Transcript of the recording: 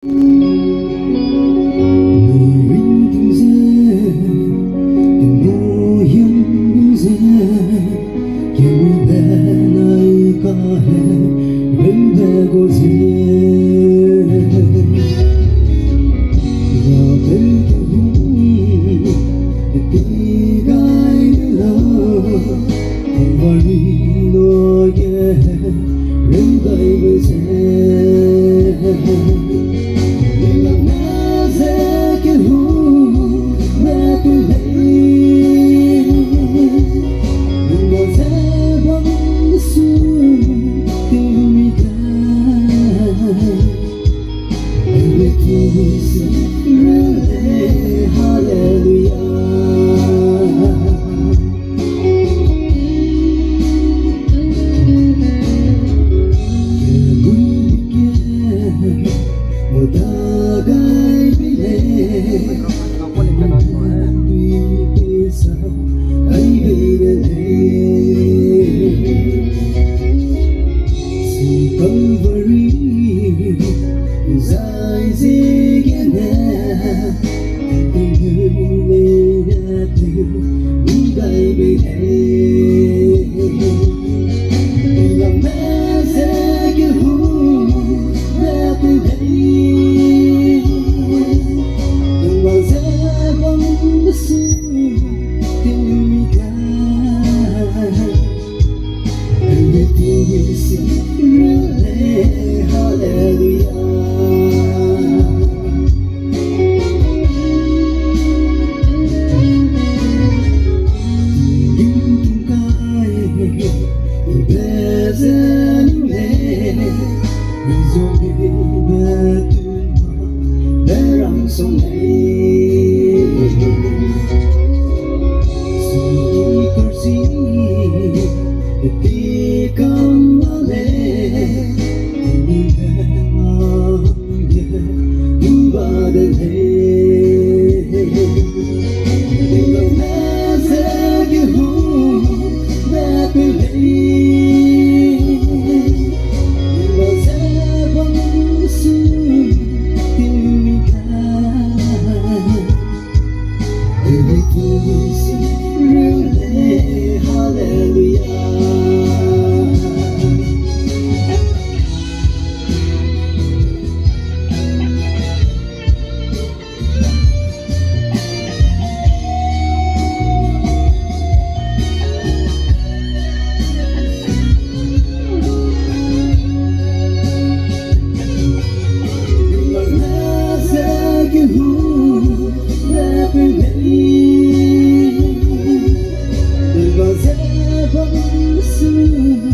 Người từng giờ từng mùa hiếm cũng giờ kia mùi bé này có hè bên bé có giờ và bên kia hùng đi gai lỡ còn vơi nó kia bên bay với giờ dài gì kia nè tình yêu này đã thiếu những cái bị thế tình lòng mẹ sẽ kia hú mẹ từ đây đừng bao giờ bóng đất xưa tình yêu ca everything is really hallelujah. Sông này suy cơn gì đi cầm lệ đi về đi vào đời tình lòng mẹ sẽ kia hú mẹ từ đây nhưng mà sẽ vẫn xưa tình everything is really hallelujah. Vẫn xưa